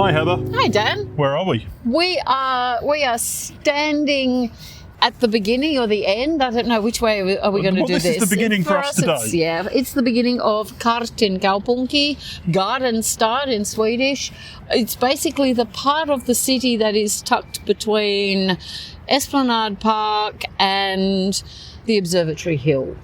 Hi Heather. Hi Dan. Where are we? We are standing at the beginning or the end. I don't know which way are we going to do this. This is the beginning for us today. It's the beginning of Kaartinkaupunki, Gardenstad in Swedish. It's basically the part of the city that is tucked between Esplanade Park and the Observatory Hill,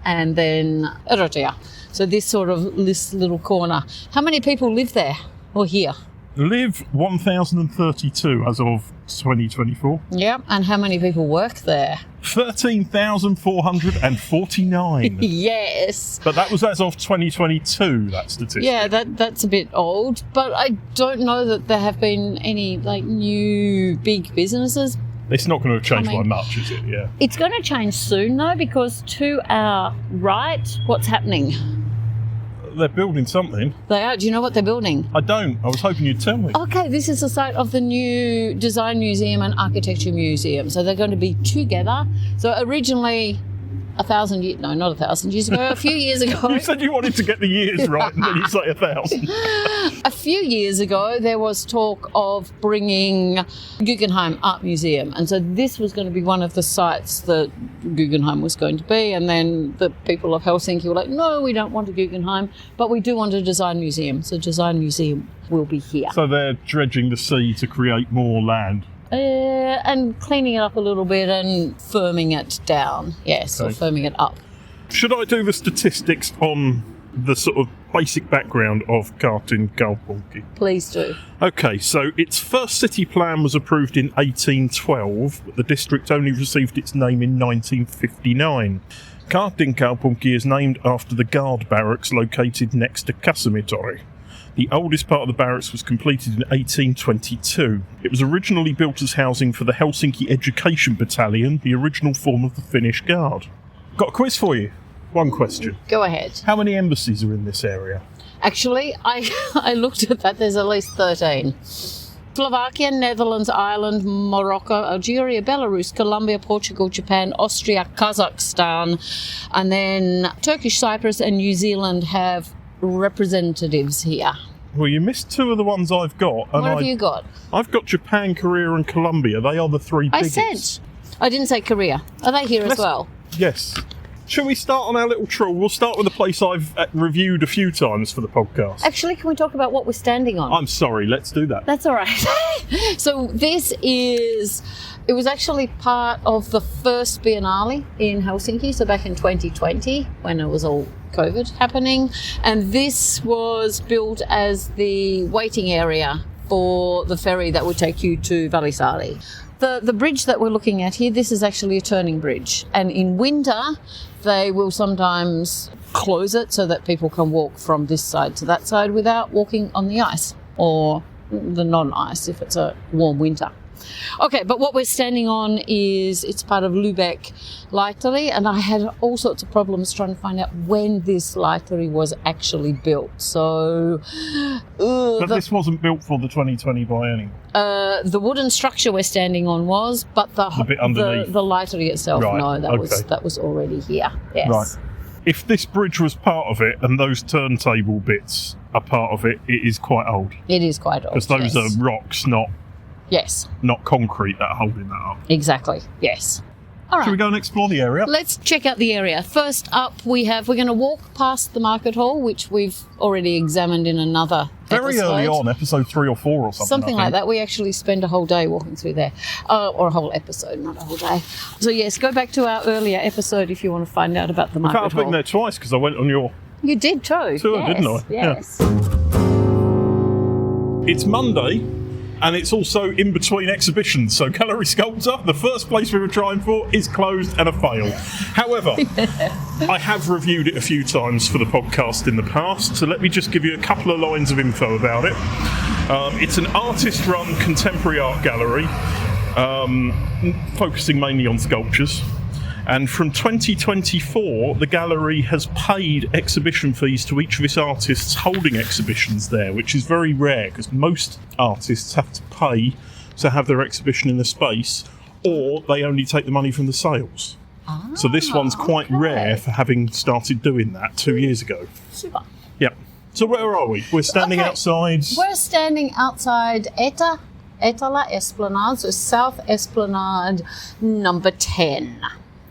and then Rotia. So this little corner. How many people live there or here? Live 1,032 as of 2024. Yeah, and how many people work there? 13,449. Yes. But that was as of 2022, that statistic. Yeah, that's a bit old, but I don't know that there have been any new big businesses. It's not going to change by much, is it? Yeah. It's going to change soon, though, because to our right, what's happening? They're building something. They are. Do you know what they're building? I don't. I was hoping you'd tell me. Okay, this is the site of the new Design Museum and Architecture Museum. So they're going to be together. So originally, a few years ago. You said you wanted to get the years right, and then you say 1,000. A few years ago, there was talk of bringing Guggenheim Art Museum. And so this was going to be one of the sites that Guggenheim was going to be. And then the people of Helsinki were like, no, we don't want a Guggenheim, but we do want a design museum. So Design Museum will be here. So they're dredging the sea to create more land. And cleaning it up a little bit and firming it down. Yes, okay. Or firming it up. Should I do the statistics on the sort of basic background of Kaartinkaupunki? Please do. Okay, so its first city plan was approved in 1812, but the district only received its name in 1959. Kaartinkaupunki is named after the guard barracks located next to Kasamitori. The oldest part of the barracks was completed in 1822. It was originally built as housing for the Helsinki Education Battalion, the original form of the Finnish Guard. Got a quiz for you. One question. Go ahead. How many embassies are in this area? Actually, I looked at that. There's at least 13. Slovakia, Netherlands, Ireland, Morocco, Algeria, Belarus, Colombia, Portugal, Japan, Austria, Kazakhstan, and then Turkish, Cyprus and New Zealand have representatives here. Well, you missed two of the ones I've got. And what have you got? I've got Japan, Korea and Colombia. They are the three biggest. I said. I didn't say Korea. Are they here as well? Yes. Shall we start on our little trawl? We'll start with a place I've reviewed a few times for the podcast. Actually, can we talk about what we're standing on? I'm sorry, let's do that. That's all right. So it was actually part of the first Biennale in Helsinki, so back in 2020 when it was all COVID happening. And this was built as the waiting area for the ferry that would take you to Valisaari. The bridge that we're looking at here, this is actually a turning bridge. And in winter, they will sometimes close it so that people can walk from this side to that side without walking on the ice or the non-ice if it's a warm winter. Okay, but what we're standing on it's part of Lübeck Lightery, and I had all sorts of problems trying to find out when this lightery was actually built. So, but this wasn't built for the 2020 biennium. The wooden structure we're standing on was, but the bit underneath the lightery itself, right. No, that was already here. Yes. Right. If this bridge was part of it and those turntable bits are part of it, it is quite old. It is quite old. Because those are rocks, not concrete that are holding that up. Exactly, yes. All right. Shall we go and explore the area? Let's check out the area. First up, we're going to walk past the market hall, which we've already examined in another Very episode. Early on, episode 3 or 4 or something. Something like that. We actually spend a whole day walking through there. Or a whole episode, not a whole day. So yes, go back to our earlier episode if you want to find out about the market hall. I've been there twice because I went on your... You did too. Tour, yes, didn't I? Yes. Yeah. It's Monday. And it's also in between exhibitions. So Gallery Sculptor, the first place we were trying for, is closed and a fail. However, I have reviewed it a few times for the podcast in the past, so let me just give you a couple of lines of info about it. It's an artist-run contemporary art gallery, focusing mainly on sculptures. And from 2024, the gallery has paid exhibition fees to each of its artists holding exhibitions there, which is very rare because most artists have to pay to have their exhibition in the space, or they only take the money from the sales. So this one's quite rare for having started doing that 2 years ago. Super. Yep. So where are we? We're standing outside. We're standing outside Etala Esplanade, so South Esplanade number 10.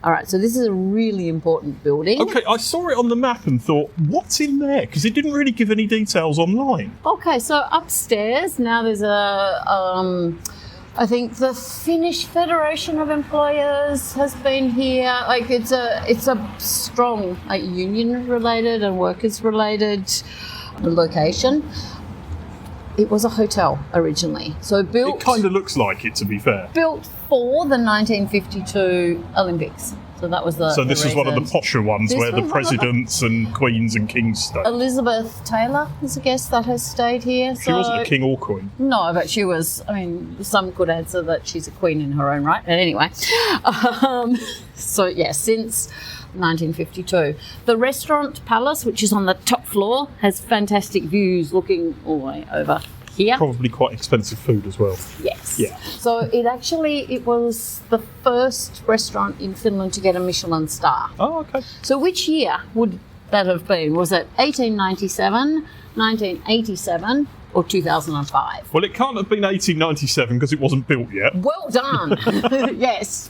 All right, so this is a really important building. Okay, I saw it on the map and thought, what's in there? Because it didn't really give any details online. Okay, so upstairs, now there's I think the Finnish Federation of Employers has been here. Like it's a strong union related and workers related location. It was a hotel originally, so built. It kind of looks like it, to be fair. Built for the 1952 Olympics. So that was the. So this was one of the posher ones where the presidents and queens and kings stayed. Elizabeth Taylor is a guest that has stayed here. She wasn't a king or queen. No, but she was. I mean, some could answer that she's a queen in her own right. But anyway, so yeah, since 1952. The restaurant Palace, which is on the top floor, has fantastic views looking all the way over here. Probably quite expensive food as well. Yes. Yeah. So it was the first restaurant in Finland to get a Michelin star. Oh, okay. So which year would that have been? Was it 1897, 1987, or 2005? Well, it can't have been 1897 because it wasn't built yet. Well done. Yes.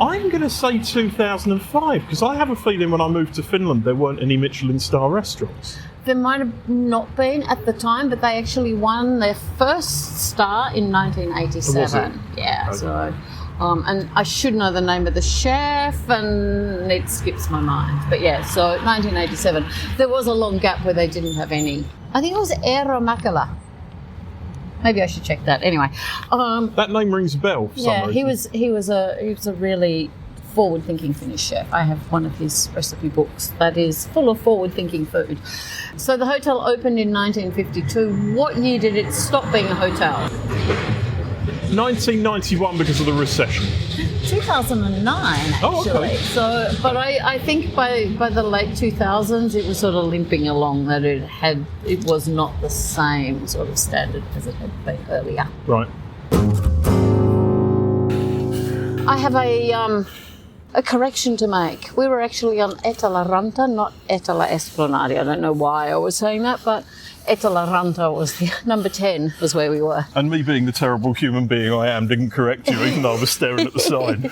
I'm going to say 2005 because I have a feeling when I moved to Finland there weren't any Michelin star restaurants. There might have not been at the time, but they actually won their first star in 1987. Was it? Yeah, Okay. so... and I should know the name of the chef, and it skips my mind. But yeah, so 1987. There was a long gap where they didn't have any. I think it was Eero Mäkelä. Maybe I should check that. Anyway, That name rings a bell for some reason. he was a really forward-thinking Finnish chef. I have one of his recipe books that is full of forward-thinking food. So the hotel opened in 1952. What year did it stop being a hotel? 1991 because of the recession. 2009, actually. Oh, okay. So, but I think by the late 2000s, it was sort of limping along. That it was not the same sort of standard as it had been earlier. Right. I have a correction to make. We were actually on Etala Ranta, not Etala Esplanade. I don't know why I was saying that, but Etala Ranta was the number 10 was where we were. And me being the terrible human being I am didn't correct you even though I was staring at the sign.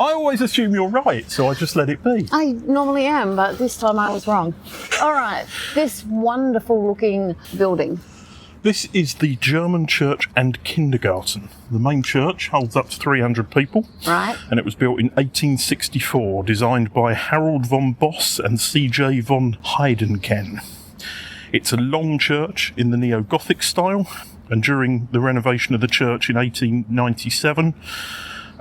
I always assume you're right, so I just let it be. I normally am, but this time I was wrong. All right, this wonderful looking building. This is the German Church and Kindergarten. The main church holds up to 300 people. Right. And it was built in 1864, designed by Harold von Boss and C.J. von Heidenken. It's a long church in the neo-Gothic style, and during the renovation of the church in 1897,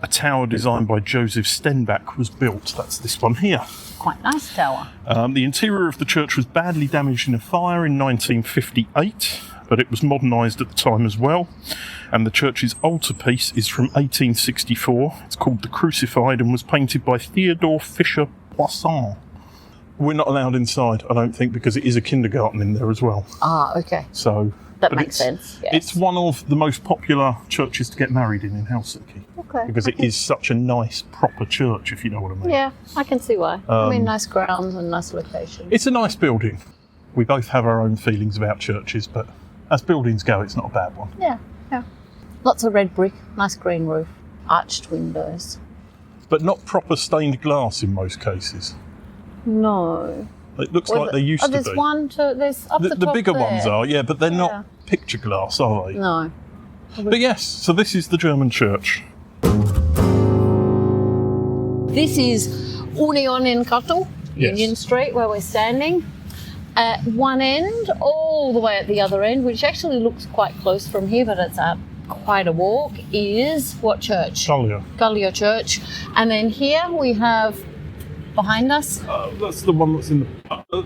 a tower designed by Joseph Stenbach was built. That's this one here. Quite nice tower. The interior of the church was badly damaged in a fire in 1958, but it was modernised at the time as well. And the church's altarpiece is from 1864. It's called The Crucified and was painted by Theodore Fisher-Poisson. We're not allowed inside, I don't think, because it is a kindergarten in there as well. Ah, okay. So That makes sense. Yes. It's one of the most popular churches to get married in Helsinki. Okay. Because it is such a nice, proper church, if you know what I mean. Yeah, I can see why. I mean, nice grounds and nice location. It's a nice building. We both have our own feelings about churches, but as buildings go, it's not a bad one. Yeah, yeah. Lots of red brick, nice green roof, arched windows. But not proper stained glass in most cases. No. It looks like they used to there's be. one, two, there's up the top The bigger there. ones are, yeah, but they're Yeah. not picture glass, are they? No. But yes, so this is the German church. This is Unionin Katu, Yes. Union Street, where we're standing. At one end, all the way at the other end, which actually looks quite close from here, but it's quite a walk, is what church? Gallia. Gallia Church. And then here we have behind us. That's the one that's in the...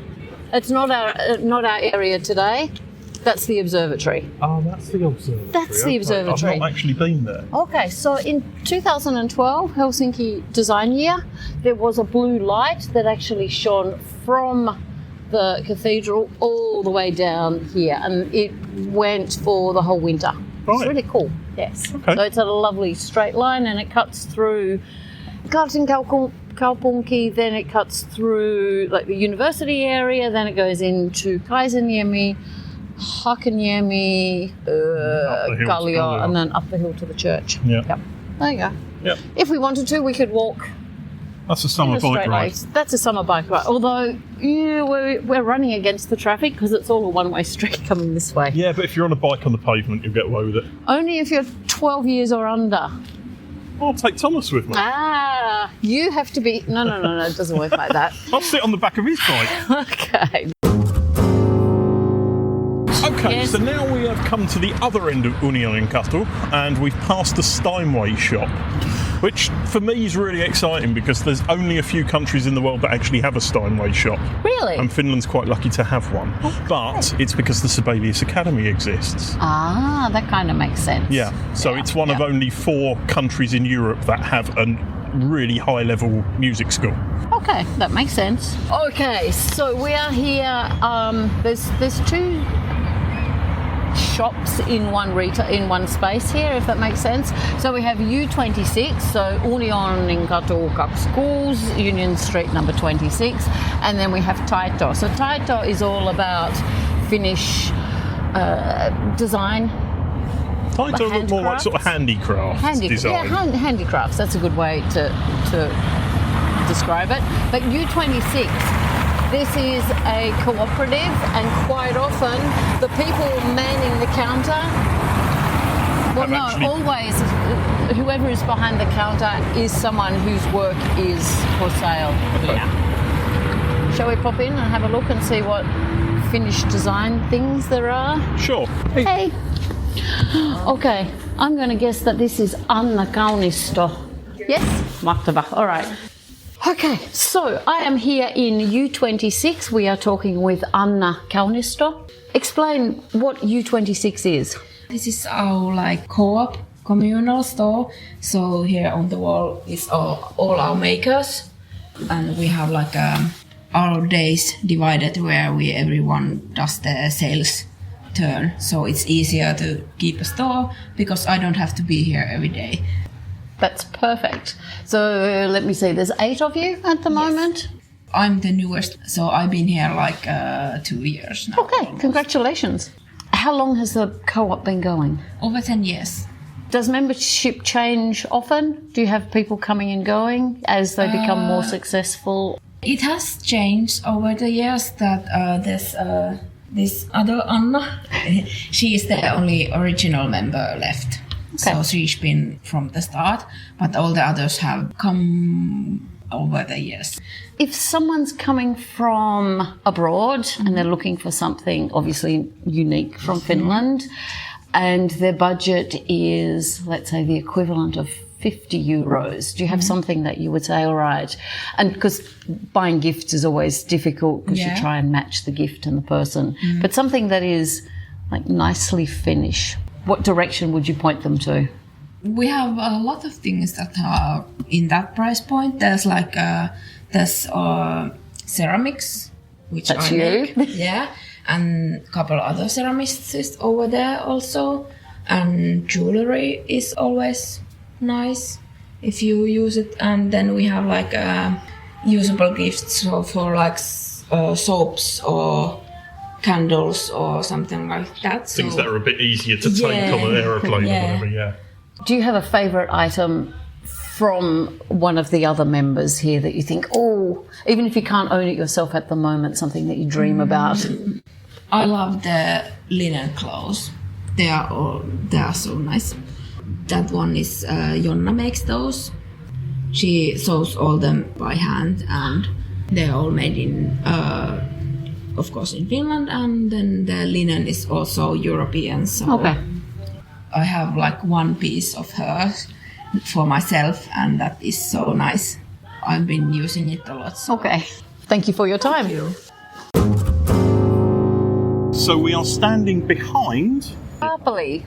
It's not our area today. That's the observatory. Oh, that's the observatory. That's the observatory. I've not actually been there. Okay, so in 2012, Helsinki Design Year, there was a blue light that actually shone from the cathedral all the way down here, and it went for the whole winter. Right. It's really cool, yes. Okay. So it's a lovely straight line, and it cuts through Kaartinkaupunki, then it cuts through like the university area, then it goes into Kaisaniemi, Hakaniemi, Kallio, and then up the hill to the church. Yeah. Yep. There you go. Yep. If we wanted to, we could walk. That's a summer bike ride. That's a summer bike ride. Although, we're running against the traffic because it's all a one-way street coming this way. Yeah, but if you're on a bike on the pavement, you'll get away with it. Only if you're 12 years or under. I'll take Thomas with me. You have to be... No, it doesn't work like that. I'll sit on the back of his bike. Okay. Okay, Yes. so now we have come to the other end of Unionkatu and we've passed the Steinway shop, which for me is really exciting because there's only a few countries in the world that actually have a Steinway shop. Really? And Finland's quite lucky to have one. Okay. But it's because the Sibelius Academy exists. That kind of makes sense. Yeah, so it's one of only 4 countries in Europe that have a really high-level music school. Okay, that makes sense. Okay, so we are here. There's 2 shops in one space here, if that makes sense. So we have U26, so Unionkatu 2 schools, Union Street number 26, and then we have Taito. So Taito is all about Finnish design. Taito look more like sort of handicraft design. Yeah, handicrafts. That's a good way to describe it. But U26, this is a cooperative, and quite often the people manning the counter, always, whoever is behind the counter is someone whose work is for sale here. Shall we pop in and have a look and see what Finnish design things there are? Sure. Hey. Okay, I'm going to guess that this is Anna Kaunisto. Yes? Mahtava. All right. Okay, so I am here in U26. We are talking with Anna Kaunisto. Explain what U26 is. This is our co-op communal store. So here on the wall is all our makers, and we have our days divided where everyone does the sales turn. So it's easier to keep a store because I don't have to be here every day. That's perfect. So let me see, there's 8 of you at the moment? I'm the newest, so I've been here 2 years now. Okay, almost. Congratulations. How long has the co-op been going? Over 10 years. Does membership change often? Do you have people coming and going as they become more successful? It has changed over the years that there's this other Anna. She is the only original member left. Okay. So she's been from the start, but all the others have come over the years. If someone's coming from abroad and they're looking for something obviously unique from Finland, and their budget is, let's say, the equivalent of 50 euros, do you have something that you would say, all right? And because buying gifts is always difficult because you try and match the gift and the person, but something that is nicely Finnish. What direction would you point them to? We have a lot of things that are in that price point. There's ceramics, which That's I you. make. Yeah, and a couple other ceramicists is over there also. And jewelry is always nice if you use it. And then we have usable gifts for soaps or candles or something like that. Things that are a bit easier to take on an aeroplane or whatever, Do you have a favourite item from one of the other members here that you think, even if you can't own it yourself at the moment, something that you dream about? I love the linen clothes. They are so nice. That one is Jonna makes those. She sews all them by hand, and they're all made in of course in Finland, and then the linen is also European. So okay. I have one piece of hers for myself, and that is so nice. I've been using it a lot. So. Okay. Thank you for your time. Thank you. So we are standing behind... Arpeli,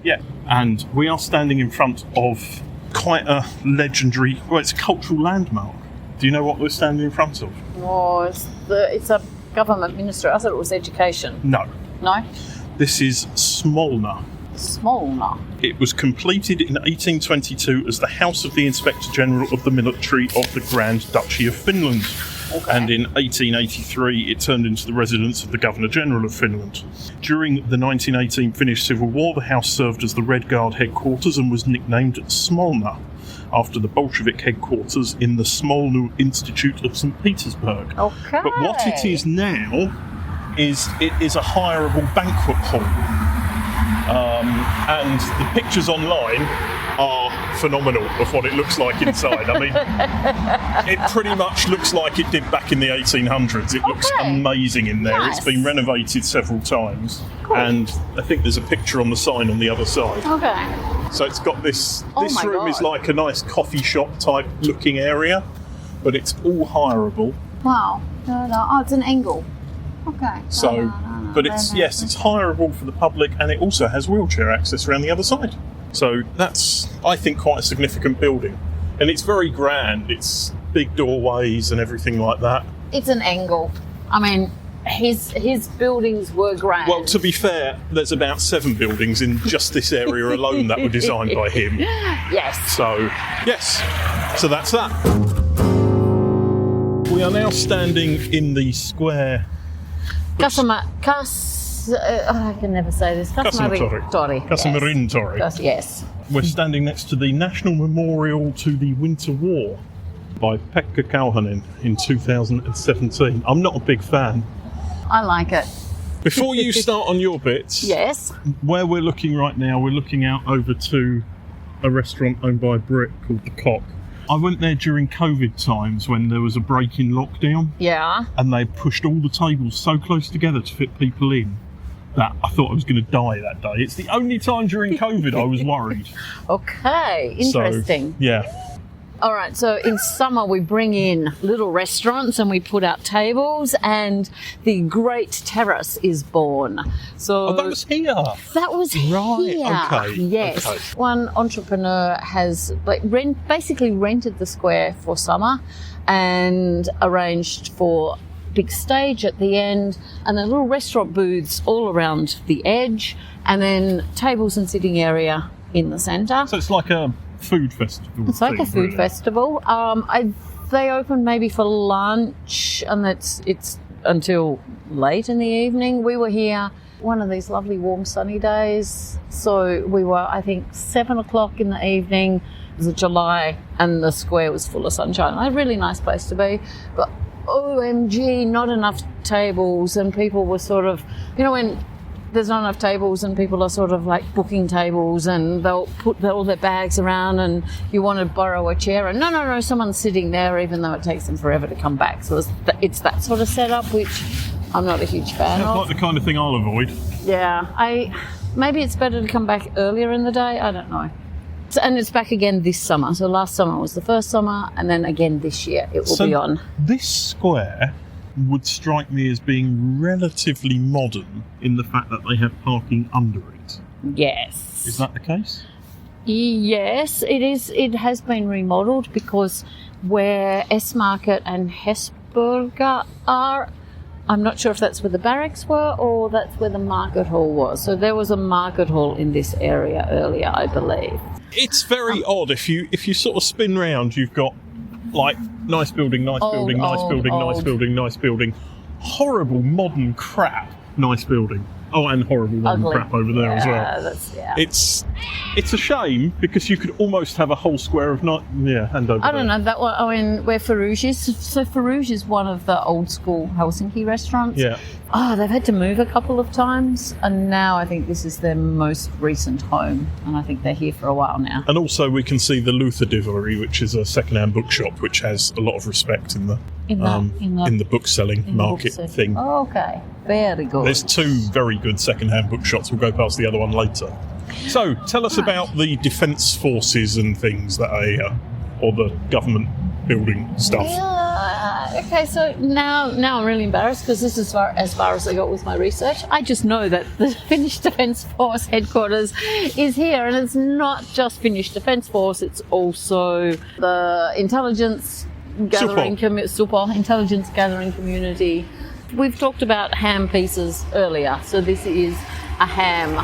yeah. And we are standing in front of quite a legendary... Well, it's a cultural landmark. Do you know what we're standing in front of? Oh, it's a government ministry. I thought it was education. No. No? This is Smolna. Smolna. It was completed in 1822 as the house of the Inspector General of the Military of the Grand Duchy of Finland. Okay. And in 1883 it turned into the residence of the Governor General of Finland. During the 1918 Finnish Civil War, the house served as the Red Guard headquarters and was nicknamed Smolna, after the Bolshevik headquarters in the Smolny Institute of St. Petersburg. Okay. But what it is now is it is a hireable banquet hall. And the pictures online are phenomenal of what it looks like inside. I mean, it pretty much looks like it did back in the 1800s. It looks amazing in there. Nice. It's been renovated several times. Cool. And I think there's a picture on the sign on the other side. Okay. So it's got this Oh this my room God. is like a nice coffee shop type looking area, but it's all hireable. Wow. Oh, it's an angle. Okay. So, but it's hireable for the public, and it also has wheelchair access around the other side. So that's, I think, quite a significant building, and it's very grand. It's big doorways and everything like that. It's an angle. I mean, his buildings were grand. Well, to be fair, there's about 7 buildings in just this area alone that were designed by him. Yes. So, yes. So that's that. We are now standing in the square. I can never say this. Kasamarintori. Yes. We're standing next to the National Memorial to the Winter War by Pekka Kauhanen in 2017. I'm not a big fan. I like it. Before you start on your bits, Yes. where we're looking right now, we're looking out over to a restaurant owned by a Brit called The Cock. I went there during COVID times when there was a break in lockdown, Yeah. and they pushed all the tables so close together to fit people in that I thought I was going to die that day. It's the only time during COVID I was worried. Okay. Interesting. So, yeah. All right, so in summer we bring in little restaurants and we put out tables, and the Great Terrace is born. So Oh, that was here. that was Right, here. okay, Yes. okay. One entrepreneur has basically rented the square for summer and arranged for big stage at the end, and then little restaurant booths all around the edge, and then tables and sitting area in the centre. So it's like a food festival. It's like a food really. festival. They open maybe for lunch, and it's until late in the evening. We were here one of these lovely warm sunny days, so we were, I think, 7 o'clock in the evening. It was July, and the square was full of sunshine. A really nice place to be, but OMG, not enough tables, and people were sort of, when there's not enough tables and people are sort of like booking tables, and they'll put all their bags around, and you want to borrow a chair, and no, someone's sitting there even though it takes them forever to come back. So it's that sort of setup, which I'm not a huge fan Sounds of. like the kind of thing I'll avoid. Yeah, maybe it's better to come back earlier in the day. I don't know. And it's back again this summer. So last summer was the first summer, and then again this year it will be on. This square would strike me as being relatively modern in the fact that they have parking under it. Yes. Is that the case? Yes, it is. It has been remodelled, because where S-Market and Hesburger are, I'm not sure if that's where the barracks were or that's where the market hall was. So there was a market hall in this area earlier, I believe. It's very odd. If you sort of spin round, you've got like nice building, nice building, nice building, nice building, nice building, horrible modern crap, nice building. Oh, and horrible modern Ugly. crap over there as well. It's a shame, because you could almost have a whole square of hand over I don't there. know, that one, where Farouche is. So Farouche is one of the old school Helsinki restaurants. Yeah. They've had to move a couple of times, and now I think this is their most recent home, and I think they're here for a while now. And also we can see the Luther Divery, which is a second-hand bookshop which has a lot of respect in the book-selling market thing. Oh, okay, very good. There's 2 very good second-hand bookshops. We'll go past the other one later. So, tell us about the defence forces and things that or the government building stuff. Okay, so now I'm really embarrassed, because this is as far as I got with my research. I just know that the Finnish Defence Force headquarters is here, and it's not just Finnish Defence Force, it's also the intelligence gathering intelligence gathering community. We've talked about ham pieces earlier, so this is a ham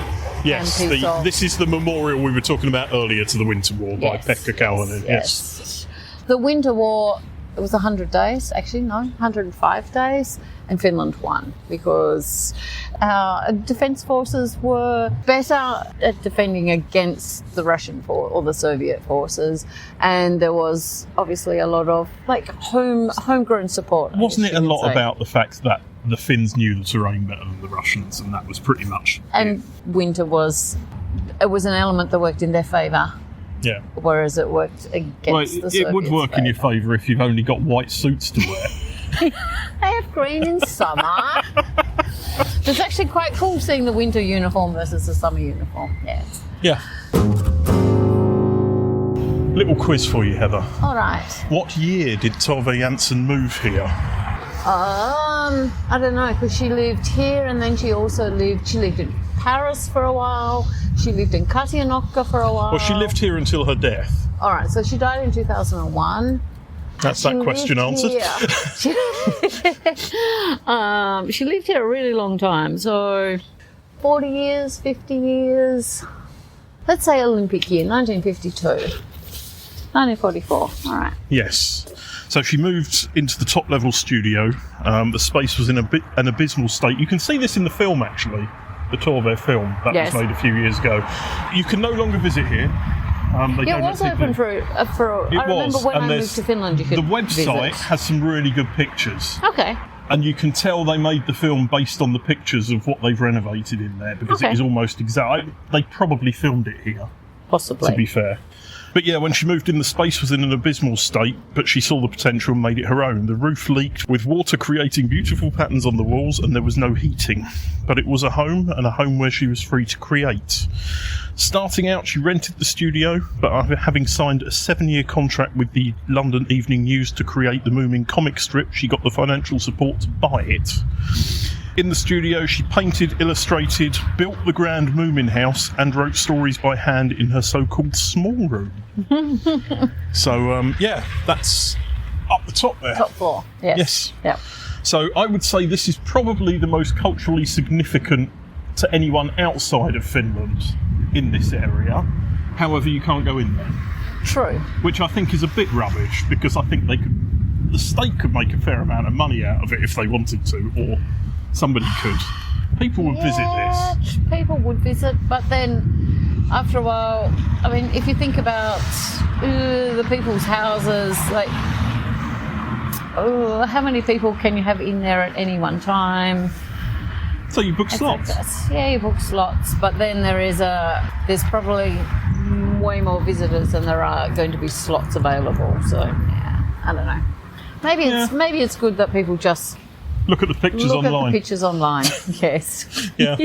Yes, and piece of... this is the memorial we were talking about earlier to the Winter War by Pekka Kauhanen. Yes. The Winter War, it was 100 days, actually, no, 105 days, and Finland won because our defence forces were better at defending against the Russian or the Soviet forces, and there was obviously a lot of homegrown support. Wasn't it a lot about the fact that the Finns knew the terrain better than the Russians, and that was pretty much and winter was an element that worked in their favour. Yeah. Whereas it worked against the Soviets. It would work in your favour if you've only got white suits to wear. They have green in summer. It's actually quite cool seeing the winter uniform versus the summer uniform. Yes. Yeah. Little quiz for you, Heather. All right. What year did Tove Jansson move here? I don't know, because she lived here and then she lived in Paris for a while. She lived in Kaartinkaupunki for a while. Well, she lived here until her death. All right, so she died in 2001. That's that question answered. She lived here a really long time, so 40 years, 50 years. Let's say Olympic year, 1952. 1944, all right. Yes. So she moved into the top-level studio. The space was in an abysmal state. You can see this in the film, actually, the Tove film that was made a few years ago. You can no longer visit here. It was open for I remember when I moved to Finland, you could The website visit. has some really good pictures. Okay. And you can tell they made the film based on the pictures of what they've renovated in there, because it is almost exact. They probably filmed it here. Possibly. To be fair. But yeah, when she moved in, the space was in an abysmal state, but she saw the potential and made it her own. The roof leaked, with water creating beautiful patterns on the walls, and there was no heating. But it was a home, and a home where she was free to create. Starting out, she rented the studio, but after having signed a 7-year contract with the London Evening News to create the Moomin comic strip, she got the financial support to buy it. In the studio, she painted, illustrated, built the grand Moomin house, and wrote stories by hand in her so-called small room. So, that's up the top there. Top floor, yes. Yep. So I would say this is probably the most culturally significant to anyone outside of Finland in this area. However, you can't go in there. True. Which I think is a bit rubbish, because I think the state could make a fair amount of money out of it if they wanted to, or somebody could. People would visit this. People would visit, but then after a while, I mean, if you think about the people's houses, like, how many people can you have in there at any one time? So you book slots? Yeah, you book slots, but then there's probably way more visitors than there are going to be slots available. So yeah, I don't know. Maybe it's good that people just look at the pictures online. Look at the pictures online. Yes. Yeah.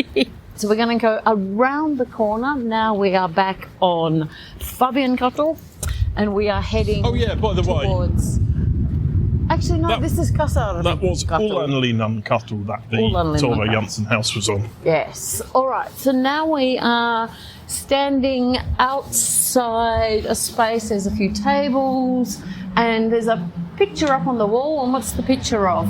So we're going to go around the corner. Now we are back on Fabiankatu, and we are heading. Oh yeah, by the towards... way. Actually, no, this is Kasar. That was Ulanlinan Katu that the Tove Jansson house was on. Yes. All right. So now we are standing outside a space. There's a few tables, and there's a picture up on the wall. And what's the picture of?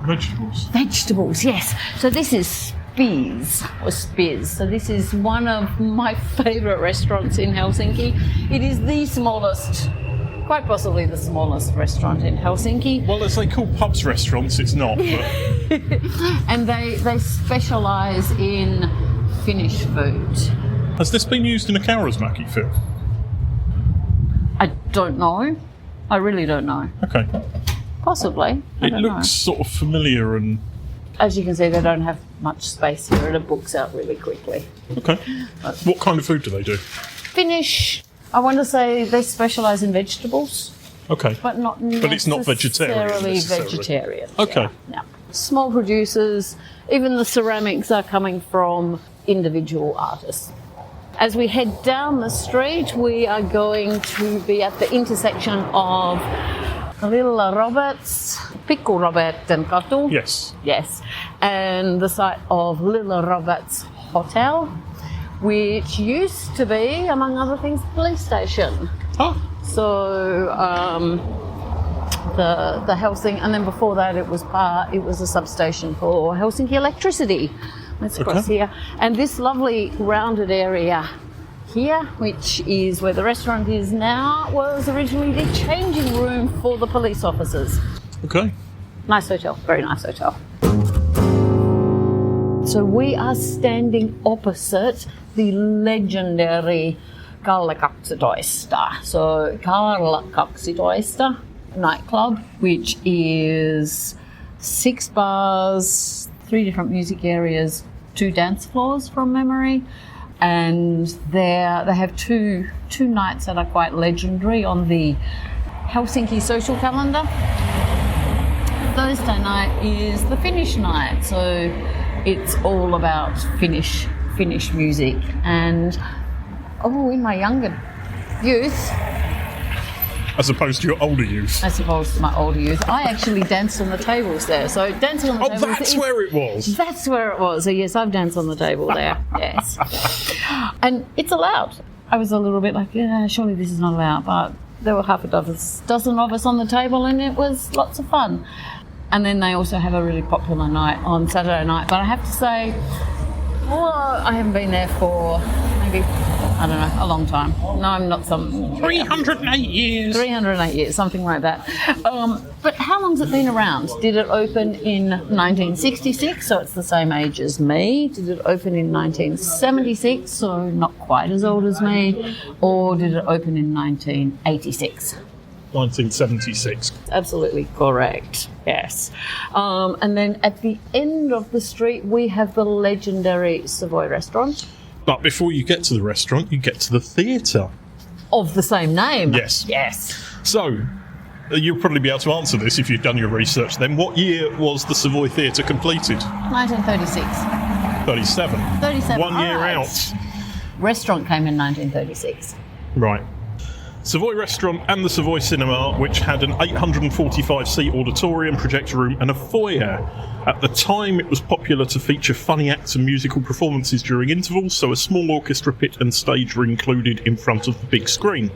Vegetables. Vegetables, yes. So this is Spiz. So this is one of my favourite restaurants in Helsinki. It is the smallest, quite possibly the smallest restaurant in Helsinki. Well, as they call pubs restaurants, it's not. But... And they specialise in Finnish food. Has this been used in a Kaurismäki film? I don't know. I really don't know. Okay. Possibly. It looks sort of familiar, and as you can see, they don't have much space here, and it books out really quickly. Okay. What kind of food do they do? Finnish. I want to say they specialise in vegetables. Okay. But it's not vegetarian necessarily. Vegetarian. Okay. Yeah. Small producers. Even the ceramics are coming from individual artists. As we head down the street, we are going to be at the intersection of Little Roberts, Pikku Roberten Katu. Yes. Yes. And the site of Little Roberts Hotel, which used to be, among other things, the police station. Oh. So the Helsinki, and then before that it was a substation for Helsinki Electricity, It's across here. And this lovely rounded area here, which is where the restaurant is now, was originally the changing room for the police officers. Okay. Nice hotel, very nice hotel. So we are standing opposite the legendary Kalle 12. So Karla 12 nightclub, which is 6 bars, 3 different music areas, 2 dance floors from memory. And they have two nights that are quite legendary on the Helsinki social calendar. Thursday night is the Finnish night, so it's all about Finnish music. And in my younger youth, as opposed to your older youth. As opposed to my older youth, I actually danced on the tables there. So dancing on the tables. Oh, that's where it was. That's where it was. So yes, I've danced on the table there. Yes, and it's allowed. I was a little bit like, yeah, surely this is not allowed, but there were half a dozen of us on the table, and it was lots of fun. And then they also have a really popular night on Saturday night. But I have to say, I haven't been there for maybe, I don't know, a long time. No, I'm not 308 years. 308 years, something like that. But how long's it been around? Did it open in 1966, so it's the same age as me? Did it open in 1976, so not quite as old as me? Or did it open in 1986? 1976. Absolutely correct, yes. And then at the end of the street, we have the legendary Savoy restaurant. But before you get to the restaurant, you get to the theatre. Of the same name? Yes. Yes. So, you'll probably be able to answer this if you've done your research then. What year was the Savoy Theatre completed? 1936. 37. 37. 1 year right. out. Restaurant came in 1936. Right. Savoy Restaurant and the Savoy Cinema, which had an 845-seat auditorium, projector room and a foyer. At the time, it was popular to feature funny acts and musical performances during intervals, so a small orchestra pit and stage were included in front of the big screen.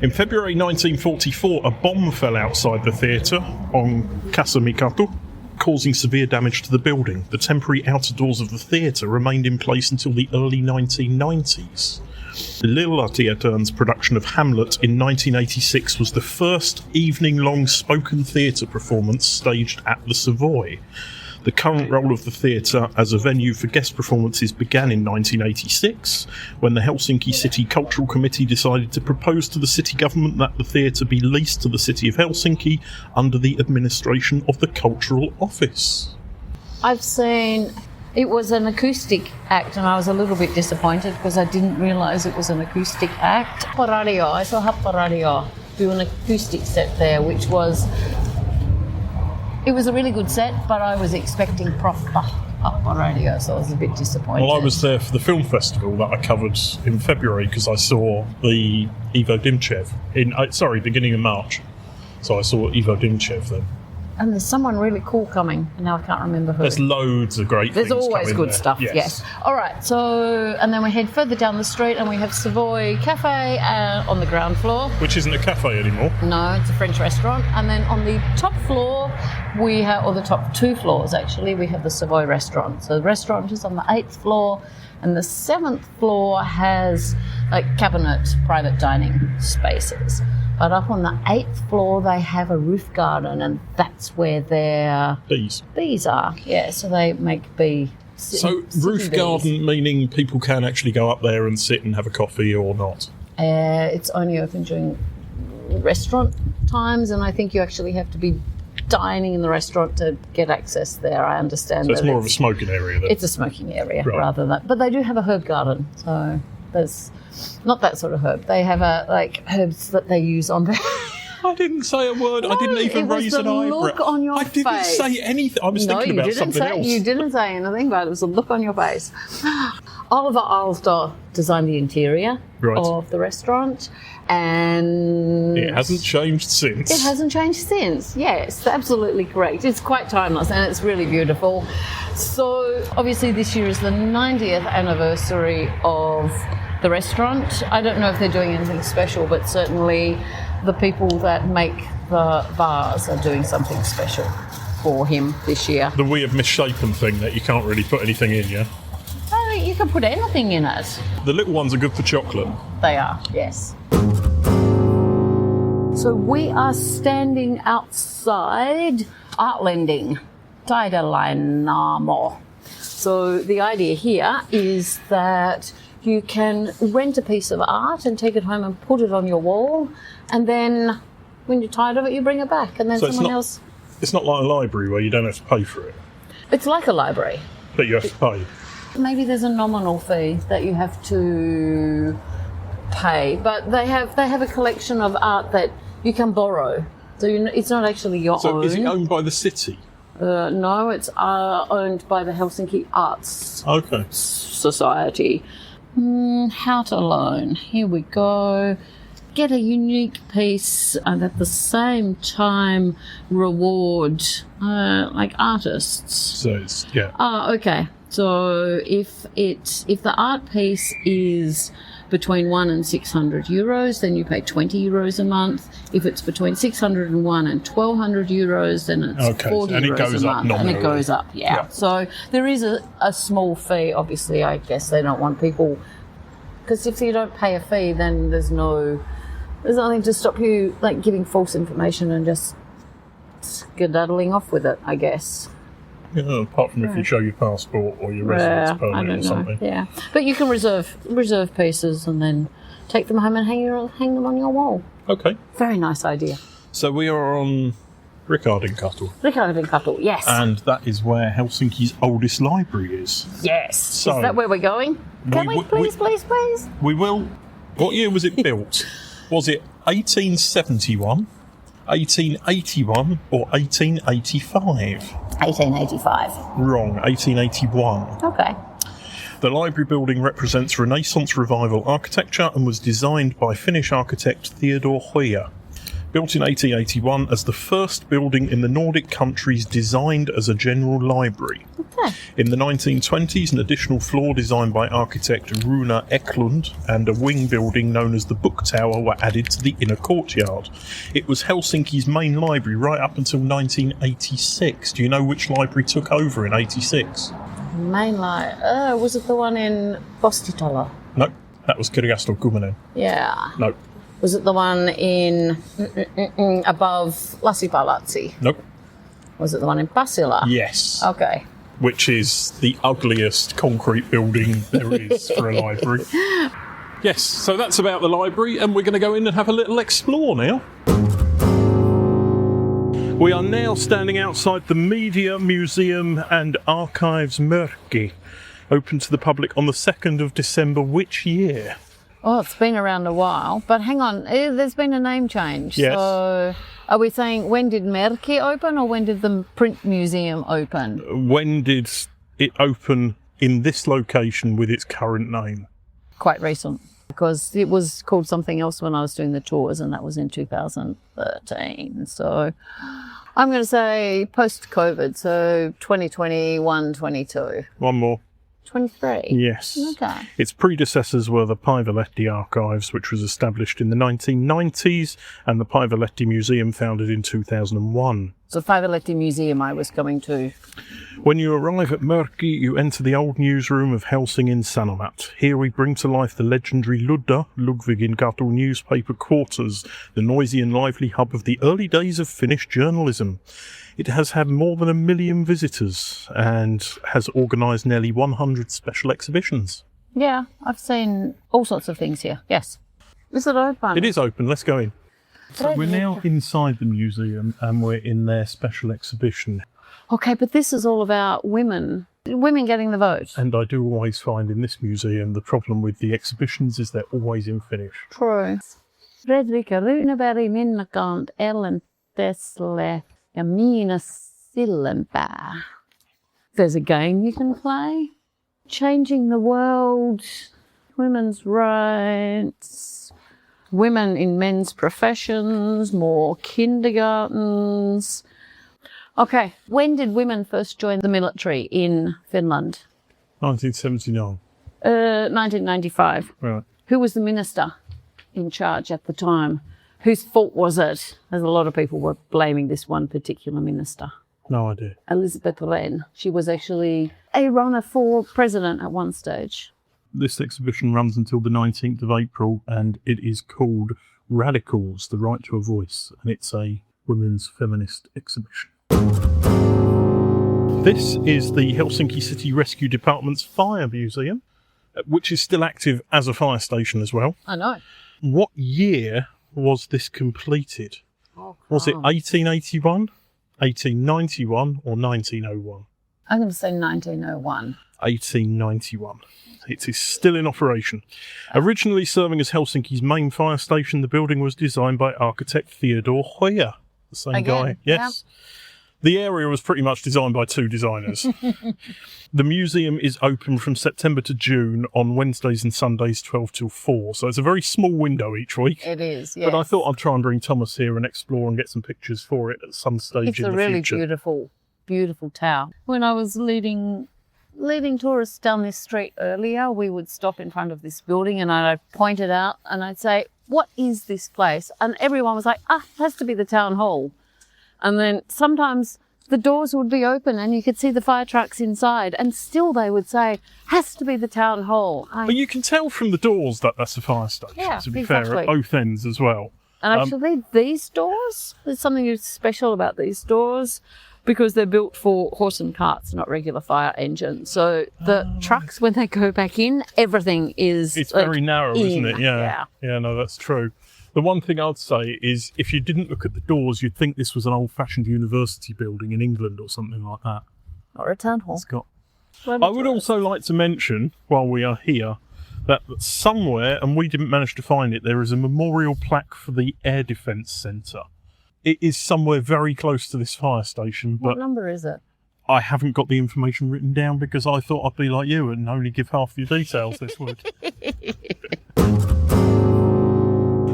In February 1944, a bomb fell outside the theatre on Kaartinkaupunki, causing severe damage to the building. The temporary outer doors of the theatre remained in place until the early 1990s. Lilla Teatern's production of Hamlet in 1986 was the first evening-long spoken theatre performance staged at the Savoy. The current role of the theatre as a venue for guest performances began in 1986, when the Helsinki City Cultural Committee decided to propose to the city government that the theatre be leased to the city of Helsinki under the administration of the Cultural Office. I've seen... It was an acoustic act, and I was a little bit disappointed because I didn't realise it was an acoustic act. I saw Happaradio do an acoustic set there, which was... It was a really good set, but I was expecting proper Happaradio, so I was a bit disappointed. Well, I was there for the film festival that I covered in February because I saw the Ivo Dimchev beginning of March. So I saw Ivo Dimchev then. And there's someone really cool coming. Now I can't remember who. There's loads of great things. There's always good there. stuff, yes. All right, so, and then we head further down the street and we have Savoy Cafe on the ground floor. Which isn't a cafe anymore. No, it's a French restaurant. And then on the top floor, we have, or the top 2 floors actually, we have the Savoy restaurant. So the restaurant is on the 8th floor, and the 7th floor has like cabinet private dining spaces. But up on the 8th floor, they have a roof garden, and that's where their bees are. Yeah, so they make bee. So roof garden meaning people can actually go up there and sit and have a coffee or not? It's only open during restaurant times, and I think you actually have to be dining in the restaurant to get access there. I understand. So it's more of a smoking area then? It's a smoking area rather than. But they do have a herb garden, so there's. Not that sort of herb. They have herbs that they use on there. I didn't say a word. No, I didn't even raise an eyebrow. Look on your face. I didn't say anything. I was thinking about something else. You didn't say anything, but it was a look on your face. Oliver Alstor designed the interior of the restaurant, and it hasn't changed since. It hasn't changed since. Yes, absolutely correct. It's quite timeless and it's really beautiful. So obviously this year is the 90th anniversary of the restaurant. I don't know if they're doing anything special, but certainly the people that make the bars are doing something special. for him this year. The weird misshapen thing that you can't really put anything in, yeah? You can put anything in it. The little ones are good for chocolate. They are, yes. So we are standing outside Art Lending, Taidelainamo. So the idea here is that you can rent a piece of art and take it home and put it on your wall, and then when you're tired of it, you bring it back, and then So someone else... It's not like a library where you don't have to pay for it, It's like a library. but you have to pay. Maybe there's a nominal fee that you have to pay, but they have a collection of art that you can borrow. So it's not actually your own. So is it owned by the city? No, it's owned by the Helsinki Arts Okay. Society. How to loan. Here we go. Get a unique piece and at the same time reward like artists. So it's, yeah. Okay. So if the art piece is between 1 and 600 euros, then you pay 20 euros a month. If it's between 601 and 1200 euros, then it's 40 and it euros goes a up month. nominally. And it goes up, yeah. So there is a small fee. Obviously, I guess they don't want people, because if you don't pay a fee, then there's nothing to stop you like giving false information and just skedaddling off with it, I guess. Yeah, apart from if you show your passport or your residence permit or something. Yeah, but you can reserve pieces and then take them home and hang them on your wall. Okay. Very nice idea. So we are on Kaartinkaupunki, yes. and that is where Helsinki's oldest library is. Yes. So is that where we're going? Can we please? We will. What year was it built? Was it 1871, 1881 or 1885? 1885. Wrong, 1881. Okay. The library building represents Renaissance Revival architecture and was designed by Finnish architect Theodor Hoyer. Built in 1881 as the first building in the Nordic countries designed as a general library. Okay. In the 1920s, an additional floor designed by architect Runa Eklund and a wing building known as the Book Tower were added to the inner courtyard. It was Helsinki's main library right up until 1986. Do you know which library took over in 86? Main light. Was it the one in Postitalo? No, that was Kirjasto-Kymmenen. Yeah. No. Was it the one in above Lasipalatsi? Nope. Was it the one in Pasila? Yes. Okay. Which is the ugliest concrete building there is for a library. Yes, so that's about the library, and we're going to go in and have a little explore now. We are now standing outside the Media Museum and Archives Mörki, open to the public on the 2nd of December. Which year? Oh, it's been around a while, but hang on, there's been a name change. Yes. So are we saying when did Merki open or when did the print museum open? When did it open in this location with its current name? Quite recent, because it was called something else when I was doing the tours, and that was in 2013. So I'm going to say post-COVID, so 2021, 22. One more. 23? Yes. Okay. Its predecessors were the Päiväletti Archives, which was established in the 1990s, and the Päiväletti Museum, founded in 2001. So Päiväletti Museum I was going to. When you arrive at Mörki, you enter the old newsroom of Helsingin Sanomat. Here we bring to life the legendary Ludda, Ludviginkatu newspaper quarters, the noisy and lively hub of the early days of Finnish journalism. It has had more than 1 million visitors and has organised nearly 100 special exhibitions. Yeah, I've seen all sorts of things here, yes. Is it open? It is open, let's go in. So we're now inside the museum and we're in their special exhibition. Okay, but this is all about women getting the vote. And I do always find in this museum the problem with the exhibitions is they're always in Finnish. True. Fredrika Runeberg, Minna Kant, Ellen Tesle ja Miina Sillenpää. There's a game you can play. Changing the world, women's rights, women in men's professions, more kindergartens. Okay, when did women first join the military in Finland? 1979. 1995. Right. Who was the minister in charge at the time? Whose fault was it? As a lot of people were blaming this one particular minister. No idea. Elizabeth Wren. She was actually a runner for president at one stage. This exhibition runs until the 19th of April, and it is called Radicals, The Right to a Voice, and it's a women's feminist exhibition. This is the Helsinki City Rescue Department's Fire Museum, which is still active as a fire station as well. I know. What year was this completed? Oh, was it 1881, 1891 or 1901? I'm going to say 1901. 1891. It is still in operation. Originally serving as Helsinki's main fire station, the building was designed by architect Theodore Hoyer, the same guy. Yes. Yeah. The area was pretty much designed by two designers. The museum is open from September to June on Wednesdays and Sundays 12 till 4, so it's a very small window each week. It is, yes. But I thought I'd try and bring Thomas here and explore and get some pictures for it at some stage it's in the a really future. beautiful tower. When I was leading tourists down this street earlier, we would stop in front of this building and I'd point it out and I'd say, what is this place? And everyone was like, it has to be the town hall. And then sometimes the doors would be open and you could see the fire trucks inside, and still they would say, has to be the town hall. But you can tell from the doors that that's a fire station, to be fair, at both ends as well. And actually these doors, there's something special about these doors because they're built for horse and carts, not regular fire engines. So the trucks, when they go back in, everything is... It's very narrow, isn't it? Yeah. Yeah, no, that's true. The one thing I'd say is if you didn't look at the doors, you'd think this was an old-fashioned university building in England or something like that. Or a town hall. It's got... I would also like to mention, while we are here, that somewhere, and we didn't manage to find it, there is a memorial plaque for the Air Defence Centre. It is somewhere very close to this fire station, but What number is it? I haven't got the information written down because I thought I'd be like you and only give half your details this week.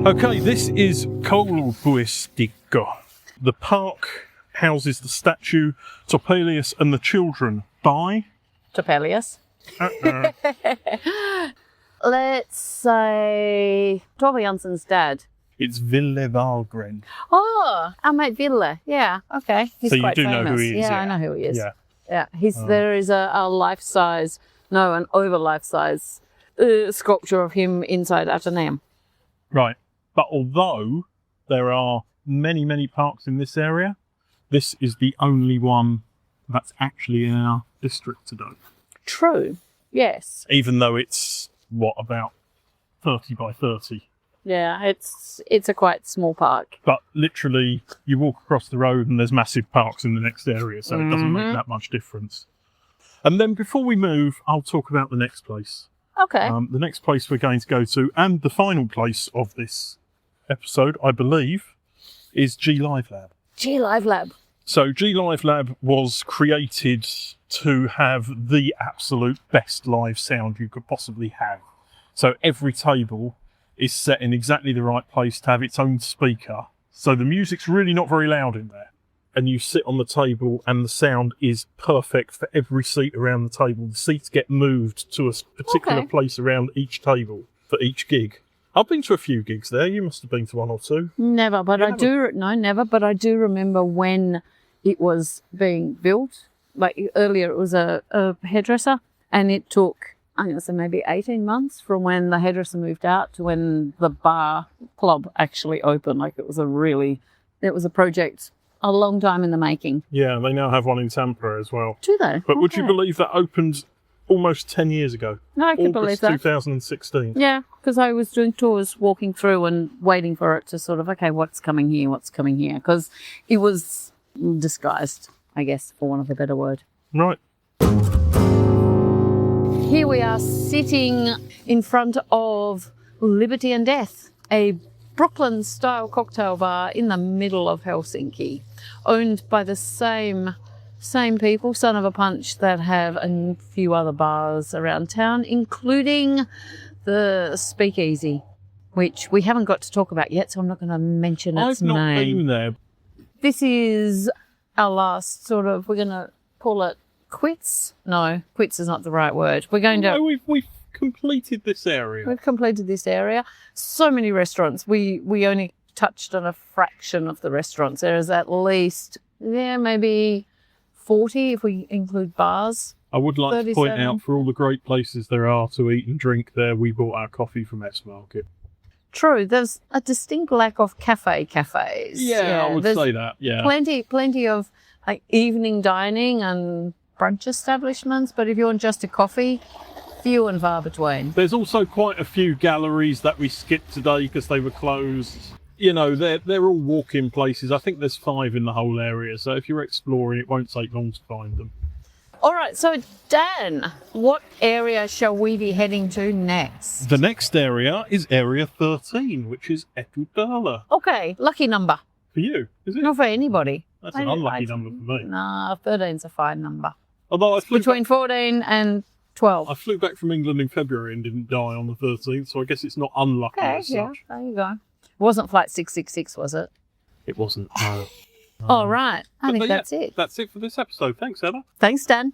Okay, this is Koulupuistikko. The park houses the statue Topelius and the Children by... Topelius. Let's say Tove Jansson's dad. It's Ville Wahlgren. Oh, our mate Ville. Yeah, okay. He's So you quite do famous. know who he is, Yeah, yeah. I know who he is. Yeah. There is an over life-size sculpture of him inside Athenaeum. Right. But although there are many, many parks in this area, this is the only one that's actually in our district today. True. Yes. Even though it's, about 30 by 30. Yeah, it's a quite small park. But literally, you walk across the road and there's massive parks in the next area, so it doesn't make that much difference. And then before we move, I'll talk about the next place. Okay. The next place we're going to go to, and the final place of this episode, I believe, is G Live Lab. G Live Lab. So G Live Lab was created to have the absolute best live sound you could possibly have. So every table is set in exactly the right place to have its own speaker. So the music's really not very loud in there. And you sit on the table and the sound is perfect for every seat around the table. The seats get moved to a particular place around each table for each gig. I've been to a few gigs there. You must have been to one or two. Never, but never. But I do remember when it was being built. Like earlier, it was a hairdresser, and it took, I'm going to say maybe 18 months from when the hairdresser moved out to when the bar club actually opened. Like it was a project a long time in the making. Yeah, they now have one in Tampere as well. Do they? But would you believe that opened almost 10 years ago? No, I can believe that. 2016. Yeah, because I was doing tours, walking through and waiting for it to sort of, okay, what's coming here? Because it was disguised, I guess, for want of a better word. Right. Here we are sitting in front of Liberty and Death, a Brooklyn-style cocktail bar in the middle of Helsinki, owned by the same people, Son of a Punch, that have a few other bars around town, including the Speakeasy, which we haven't got to talk about yet, so I'm not going to mention its name. I've not been there. This is our last sort of, we're going to call it quits. No, quits is not the right word. We're going to... No, we've completed this area. We've completed this area. So many restaurants. We only touched on a fraction of the restaurants. There is at least, maybe 40 if we include bars. I would like to point 37. out, for all the great places there are to eat and drink there, we bought our coffee from S Market. True, there's a distinct lack of cafes. I would there's say that, yeah. Plenty of like evening dining and brunch establishments, but if you want just a coffee, few and far between. There's also quite a few galleries that we skipped today because they were closed. You know, they're all walk-in places. I think there's 5 in the whole area, so if you're exploring, it won't take long to find them. All right, so Dan, what area shall we be heading to next? The next area is Area 13, which is Etudala. Okay, lucky number. For you, is it? Not for anybody. That's an unlucky number for me. Nah, 13's a fine number. Although Between 14 and 12. I flew back from England in February and didn't die on the 13th, so I guess it's not unlucky as such. There you go. Wasn't flight 666, was it? It wasn't, no. All right. I think But that's it. That's it for this episode. Thanks, Ella. Thanks, Dan.